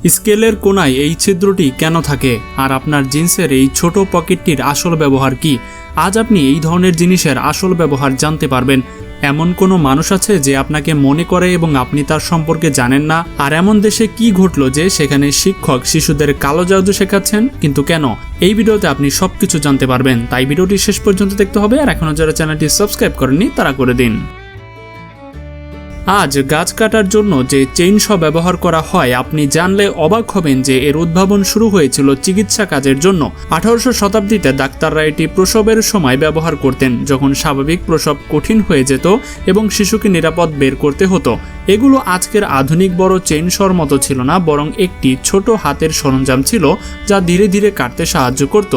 স্কেলের কোণায় এই ছিদ্রটি কেন থাকে, আর আপনার জিন্সের এই ছোট পকেটটির আসল ব্যবহার কি? আজ আপনি এই ধরনের জিনিসের আসল ব্যবহার জানতে পারবেন। এমন কোনো মানুষ আছে যে আপনাকে মনে করে এবং আপনি তার সম্পর্কে জানেন না? আর এমন দেশে কি ঘটলো যে সেখানে শিক্ষক শিশুদের কালো জাদু শেখাচ্ছেন? কিন্তু কেন? এই ভিডিওতে আপনি সবকিছু জানতে পারবেন, তাই ভিডিওটি শেষ পর্যন্ত দেখতে হবে। আর এখনো যারা চ্যানেলটি সাবস্ক্রাইব করেননি তারা করে দিন। আজ গাছ কাটার জন্য যে চেইনশ ব্যবহার করা হয়, আপনি জানলে অবাক হবেন যে এর উদ্ভাবন শুরু হয়েছিল চিকিৎসা কাজের জন্য। 1800 শতাব্দীতে ডাক্তাররা এটি প্রসবের সময় ব্যবহার করতেন, যখন স্বাভাবিক প্রসব কঠিন হয়ে যেত এবং শিশুকে নিরাপদ বের করতে হতো। এগুলো আজকের আধুনিক বড় চেইনশর মতো ছিল না, বরং একটি ছোট হাতের সরঞ্জাম ছিল যা ধীরে ধীরে কাটতে সাহায্য করত।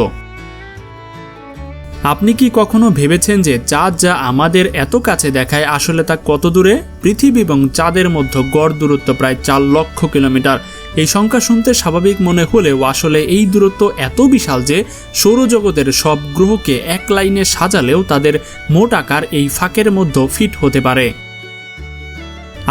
আপনি কি কখনো ভেবেছেন যে চাঁদ যা আমাদের এত কাছে দেখায় আসলে তা কত দূরে? পৃথিবী এবং চাঁদের মধ্যে গড় দূরত্ব প্রায় 4 লক্ষ কিলোমিটার। এই সংখ্যা শুনতে স্বাভাবিক মনে হলেও আসলে এই দূরত্ব এত বিশাল যে সৌরজগতের সব গ্রহকে এক লাইনে সাজালেও তাদের মোট আকার এই ফাঁকের মধ্যে ফিট হতে পারে।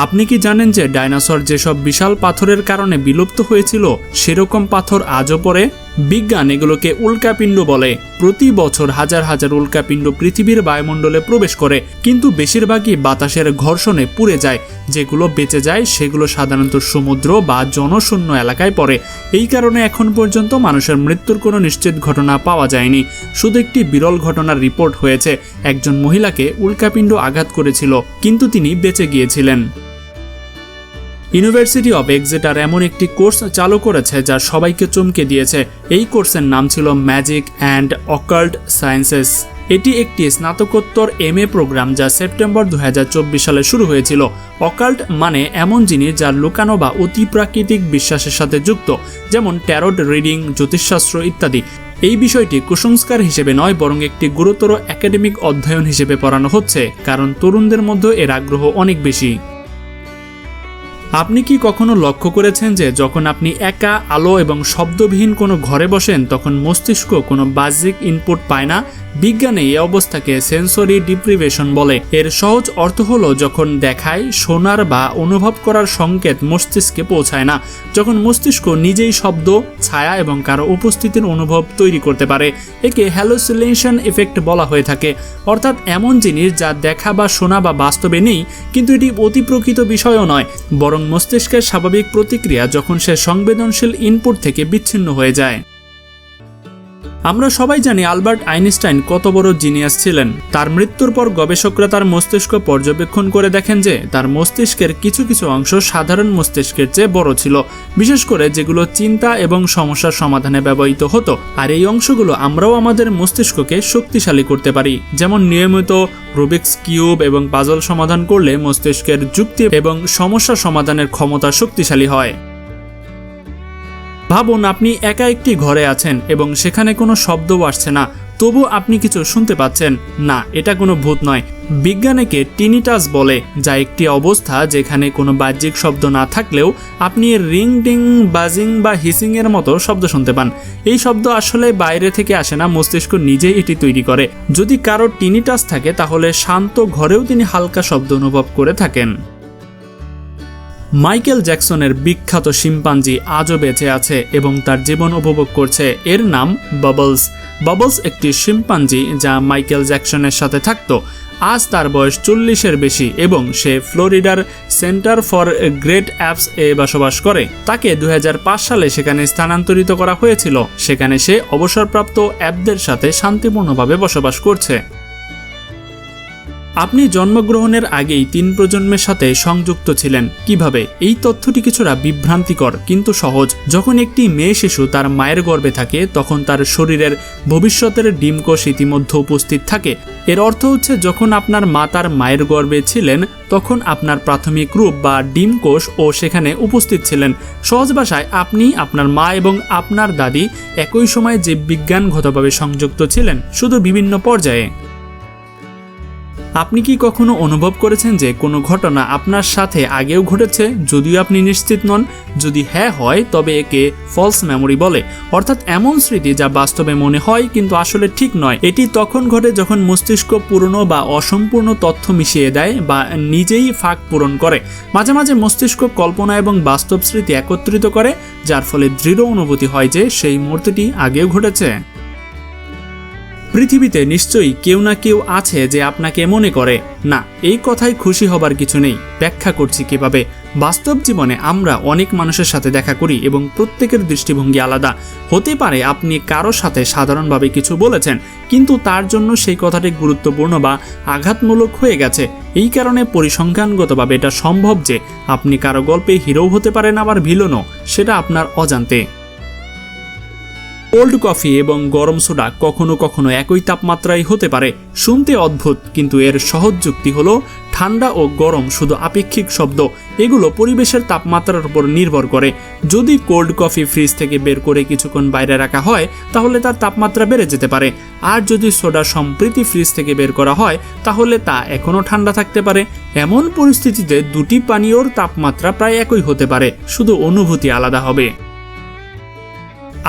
আপনি কি জানেন যে ডাইনোসর যেসব বিশাল পাথরের কারণে বিলুপ্ত হয়েছিল সেরকম পাথর আজও পড়ে? বিজ্ঞান এগুলোকে উল্কাপিণ্ড বলে। প্রতি বছর হাজার হাজার উল্কাপিণ্ড পৃথিবীর বায়ুমণ্ডলে প্রবেশ করে, কিন্তু বেশিরভাগই বাতাসের ঘর্ষণে পুড়ে যায়। যেগুলো বেঁচে যায় সেগুলো সাধারণত সমুদ্র বা জনশূন্য এলাকায় পড়ে। এই কারণে এখন পর্যন্ত মানুষের মৃত্যুর কোনো নিশ্চিত ঘটনা পাওয়া যায়নি। শুধু একটি বিরল ঘটনার রিপোর্ট হয়েছে। একজন মহিলাকে উল্কাপিণ্ড আঘাত করেছিল, কিন্তু তিনি বেঁচে গিয়েছিলেন। ইউনিভার্সিটি অব এক্সেটার এমন একটি কোর্স চালু করেছে যা সবাইকে চমকে দিয়েছে। এই কোর্সের নাম ছিল ম্যাজিক অ্যান্ড অকাল্ট সায়েন্সেস। এটি একটি স্নাতকোত্তর MA প্রোগ্রাম যা সেপ্টেম্বর 2024 সালে শুরু হয়েছিল। অকাল্ট মানে এমন জিনিস যা লুকানো বা অতিপ্রাকৃতিক বিশ্বাসের সাথে যুক্ত, যেমন ট্যারোট রিডিং, জ্যোতিষশাস্ত্র ইত্যাদি। এই বিষয়টি কুসংস্কার হিসেবে নয়, বরং একটি গুরুতর একাডেমিক অধ্যয়ন হিসেবে পড়ানো হচ্ছে, কারণ তরুণদের মধ্যে এর আগ্রহ অনেক বেশি। আপনি কি কখনো লক্ষ্য করেছেন যে যখন আপনি একা আলো এবং শব্দবিহীন কোনো ঘরে বসেন তখন মস্তিষ্ক কোনো বাহ্যিক ইনপুট পায় না? বিজ্ঞানে এই অবস্থাকে সেন্সরি ডিপ্রিভেশন বলে। এর সহজ অর্থ হলো যখন দেখায়, শোনার বা অনুভব করার সংকেত মস্তিষ্কে পৌঁছায় না। যখন মস্তিষ্ক নিজেই শব্দ, ছায়া এবং কারো উপস্থিতির অনুভব তৈরি করতে পারে। একে হ্যালুসিনেশন এফেক্ট বলা হয়ে থাকে। অর্থাৎ এমন জিনিস যা দেখা বা শোনা বা বাস্তবে নেই, কিন্তু এটি অতি প্রকৃত বিষয়ও নয়, বরং মস্তিষ্কের স্বাভাবিক প্রতিক্রিয়া যখন সে সংবেদনশীল ইনপুট থেকে বিচ্ছিন্ন হয়ে যায়। আমরা সবাই জানি আলবার্ট আইনস্টাইন কত বড় জিনিয়াস ছিলেন। তার মৃত্যুর পর গবেষকরা তার মস্তিষ্ক পর্যবেক্ষণ করে দেখেন যে তার মস্তিষ্কের কিছু কিছু অংশ সাধারণ মস্তিষ্কের চেয়ে বড় ছিল, বিশেষ করে যেগুলো চিন্তা এবং সমস্যার সমাধানে ব্যবহৃত হতো। আর এই অংশগুলো আমরাও আমাদের মস্তিষ্ককে শক্তিশালী করতে পারি। যেমন নিয়মিত রুবিক্স কিউব এবং পাজল সমাধান করলে মস্তিষ্কের যুক্তি এবং সমস্যা সমাধানের ক্ষমতা শক্তিশালী হয়। ভাবুন, আপনি একা একটি ঘরে আছেন এবং সেখানে কোনো শব্দও আসছে না, তবু আপনি কিছু শুনতে পাচ্ছেন। না, এটা কোনো ভূত নয়। বিজ্ঞানীকে টিনিটাস বলে, যা একটি অবস্থা যেখানে কোনো বাহ্যিক শব্দ না থাকলেও আপনি রিং ডিং, বাজিং বা হিসিং এর মতো শব্দ শুনতে পান। এই শব্দ আসলে বাইরে থেকে আসে না, মস্তিষ্ক নিজেই এটি তৈরি করে। যদি কারো টিনিটাস থাকে তাহলে শান্ত ঘরেও তিনি হালকা শব্দ অনুভব করে থাকেন। মাইকেল জ্যাকসনের বিখ্যাত শিম্পাঞ্জি আজও বেঁচে আছে এবং তার জীবন উপভোগ করছে। এর নাম বাবলস। বাবলস একটি শিম্পাঞ্জি যা মাইকেল জ্যাকসনের সাথে থাকত। আজ তার বয়স 40-এর বেশি এবং সে ফ্লোরিডার সেন্টার ফর গ্রেট অ্যাপস এ বসবাস করে। তাকে 2005 সালে সেখানে স্থানান্তরিত করা হয়েছিল। সেখানে সে অবসরপ্রাপ্ত অ্যাপদের সাথে শান্তিপূর্ণভাবে বসবাস করছে। আপনি জন্মগ্রহণের আগেই 3 প্রজন্মের সাথে সংযুক্ত ছিলেন। কিভাবে? এই তথ্যটি কিছুটা বিভ্রান্তিকর কিন্তু সহজ। যখন একটি মেয়ে শিশু তার মায়ের গর্ভে থাকে তখন তার শরীরের ভবিষ্যতের ডিমকোষ ইতিমধ্যে উপস্থিত থাকে। এর অর্থ হচ্ছে যখন আপনার মা তার মায়ের গর্ভে ছিলেন তখন আপনার প্রাথমিক রূপ বা ডিমকোষ ও সেখানে উপস্থিত ছিলেন। সহজ ভাষায়, আপনি, আপনার মা এবং আপনার দাদি একই সময়ে জীববিজ্ঞানগতভাবে সংযুক্ত ছিলেন, শুধু বিভিন্ন পর্যায়ে। আপনি কি কখনো অনুভব করেছেন যে কোনো ঘটনা আপনার সাথে আগেও ঘটেছে যদিও আপনি নিশ্চিত নন? যদি হ্যাঁ হয় তবে একে ফলস মেমোরি বলে, অর্থাৎ এমন স্মৃতি যা বাস্তবে মনে হয় কিন্তু আসলে ঠিক নয়। এটি তখন ঘটে যখন মস্তিষ্ক পুরনো বা অসম্পূর্ণ তথ্য মিশিয়ে দেয় বা নিজেই ফাঁক পূরণ করে। মাঝে মাঝে মস্তিষ্ক কল্পনা এবং বাস্তব স্মৃতি একত্রিত করে, যার ফলে দৃঢ় অনুভূতি হয় যে সেই মুহূর্তটি আগেও ঘটেছে। পৃথিবীতে নিশ্চয়ই কেউ না কেউ আছে যে আপনাকে মনে করে না, এই কথায় খুশি হবার কিছু নেই। ব্যাখ্যা করছি কিভাবে। বাস্তব জীবনে আমরা অনেক মানুষের সাথে দেখা করি এবং প্রত্যেকের দৃষ্টিভঙ্গি আলাদা হতে পারে। আপনি কারো সাথে সাধারণভাবে কিছু বলেছেন, কিন্তু তার জন্য সেই কথাটি গুরুত্বপূর্ণ বা আঘাতমূলক হয়ে গেছে। এই কারণে পরিসংখ্যানগতভাবে এটা সম্ভব যে আপনি কারো গল্পে হিরো হতে পারেন, আবার ভিলেনও, সেটা আপনার অজান্তে। কোল্ড কফি এবং গরম সোডা কখনো কখনো একই তাপমাত্রায় হতে পারে। শুনতে অদ্ভুত, কিন্তু এর সহজ যুক্তি হলো ঠান্ডা ও গরম শুধু আপেক্ষিক শব্দ। এগুলো পরিবেশের তাপমাত্রার উপর নির্ভর করে। যদি কোল্ড কফি ফ্রিজ থেকে বের করে কিছুক্ষণ বাইরে রাখা হয় তাহলে তার তাপমাত্রা বেড়ে যেতে পারে, আর যদি সোডা সম্প্রতি ফ্রিজ থেকে বের করা হয় তাহলে তা এখনও ঠান্ডা থাকতে পারে। এমন পরিস্থিতিতে দুটি পানীয়র তাপমাত্রা প্রায় একই হতে পারে, শুধু অনুভূতি আলাদা হবে।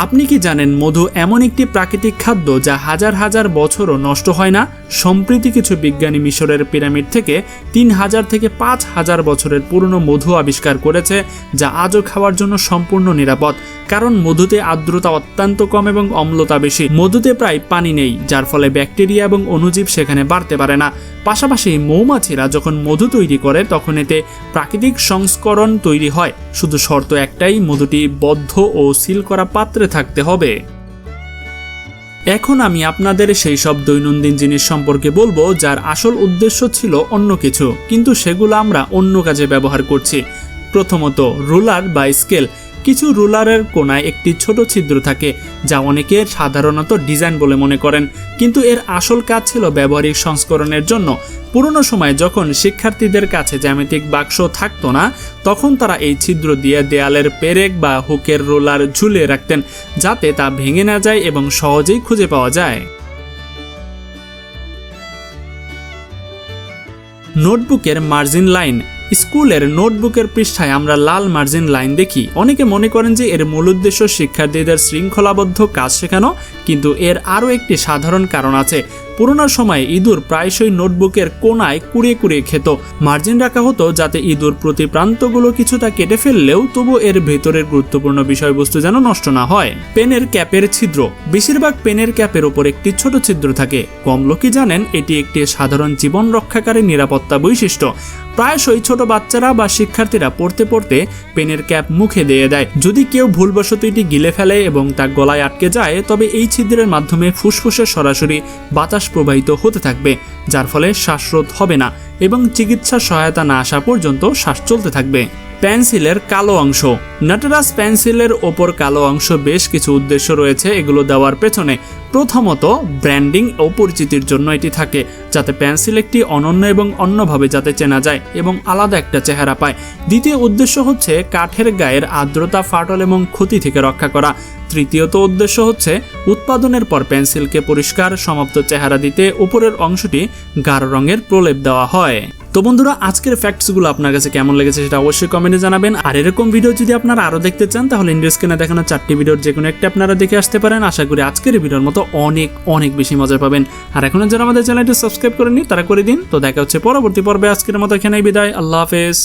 আপনি কি জানেন মধু এমন একটি প্রাকৃতিক খাদ্য যা হাজার হাজার বছরও নষ্ট হয় না? সম্প্রতি কিছু বিজ্ঞানী মিশরের পিরামিড থেকে 3000 থেকে 5000 বছরের পুরনো মধু আবিষ্কার করেছে, যা আজও খাওয়ার জন্য সম্পূর্ণ নিরাপদ। কারণ মধুতে আর্দ্রতা অত্যন্ত কম এবং অম্লতা বেশি। মধুতে প্রায় পানি নেই, যার ফলে ব্যাকটেরিয়া এবং অণুজীব সেখানে বাড়তে পারে না। পাশাপাশি মৌমাছিরা যখন মধু তৈরি করে তখন এতে প্রাকৃতিক সংস্করণ তৈরি হয়। শুধু শর্ত একটাই, মধুটি বদ্ধ ও সিল করা পাত্রে থাকতে হবে। এখন আমি আপনাদের সেই সব দৈনন্দিন জিনিস সম্পর্কে বলবো যার আসল উদ্দেশ্য ছিল অন্য কিছু, কিন্তু সেগুলো আমরা অন্য কাজে ব্যবহার করছি। প্রথমত, রুলার বা স্কেল। কিছু রুলারের কোনায় একটি ছোট ছিদ্র থাকে যা অনেকে সাধারণত ডিজাইন বলে মনে করেন, কিন্তু এর আসল কাজ ছিল ব্যবহারিক সংস্করণের জন্য। পুরনো সময়ে যখন শিক্ষার্থীদের কাছে জ্যামিতিক বাক্স থাকতো না, তখন তারা এই ছিদ্র দিয়ে দেয়ালের পেরেক বা হুকের রোলার ঝুলিয়ে রাখতেন, যাতে তা ভেঙে না যায় এবং সহজেই খুঁজে পাওয়া যায়। নোটবুকের মার্জিন লাইন। স্কুলের নোটবুকের পৃষ্ঠায় আমরা লাল মার্জিন লাইন দেখি। অনেকে মনে করেন যে এর মূল উদ্দেশ্য শিক্ষার্থীদের শৃঙ্খলাবদ্ধ কাজ শেখানো, কিন্তু এর আরও একটি সাধারণ কারণ আছে। পুরোনো সময়ে ইঁদুর প্রায়শই নোটবুকের কোনায় কুড়িয়ে কুড়িয়ে খেত। মার্জিন রাখা হতো যাতে ইঁদুর প্রতি প্রান্তগুলো কিছুটা কেটে ফেললেও তবু এর ভেতরের গুরুত্বপূর্ণ বিষয়বস্তু যেন নষ্ট না হয়। পেনের ক্যাপের ছিদ্র। বেশিরভাগ পেনের ক্যাপের ওপর একটি ছোট ছিদ্র থাকে। কম লোকই জানেন এটি একটি সাধারণ জীবন রক্ষাকারী নিরাপত্তা বৈশিষ্ট্য। প্রায়শই ছোট বাচ্চারা বা শিক্ষার্থীরা পড়তে পড়তে পেনের ক্যাপ মুখে দিয়ে দেয়। যদি কেউ ভুলবশত এটি গিলে ফেলে এবং তা গলায় আটকে যায়, তবে এই ছিদ্রের মাধ্যমে ফুসফুসে সরাসরি বাতাস প্রবাহিত হতে থাকবে, যার ফলে শ্বাসরোধ হবে না এবং চিকিৎসা সহায়তা না আসা পর্যন্ত শ্বাস চলতে থাকবে। পেন্সিলের কালো অংশ। নাটরাজ পেন্সিলের ওপর কালো অংশ বেশ কিছু উদ্দেশ্য রয়েছে এগুলো দেওয়ার পেছনে। প্রথমত, ব্র্যান্ডিং ও পরিচিতির জন্য এটি থাকে, যাতে পেন্সিল একটি অনন্য এবং অন্যভাবে যাতে চেনা যায় এবং আলাদা একটা চেহারা পায়। দ্বিতীয় উদ্দেশ্য হচ্ছে কাঠের গায়ের আর্দ্রতা, ফাটল এবং ক্ষতি থেকে রক্ষা করা। তৃতীয়ত উদ্দেশ্য হচ্ছে উৎপাদনের পর পেন্সিলকে পরিষ্কার সমাপ্ত চেহারা দিতে উপরের অংশটি গাঢ় রঙের প্রলেপ দেওয়া হয়। তো বন্ধুরা, আজকের ফ্যাক্টসগুলো আপনার কাছে কেমন লেগেছে সেটা অবশ্যই কমেন্টে জানাবেন। আর এরকম ভিডিও যদি আপনারা আরও দেখতে চান তাহলে স্ক্রিনে দেখানো 4টি ভিডিওর যে কোনো একটা আপনারা দেখে আসতে পারেন। আশা করি আজকের ভিডিওর মতো অনেক অনেক বেশি মজা পাবেন। আর এখনো যারা আমাদের চ্যানেলটি সাবস্ক্রাইব করেননি তারা করে দিন। তো দেখা হচ্ছে পরবর্তী পর্বে। আজকের মতো এখানেই বিদায়। আল্লাহ হাফেজ।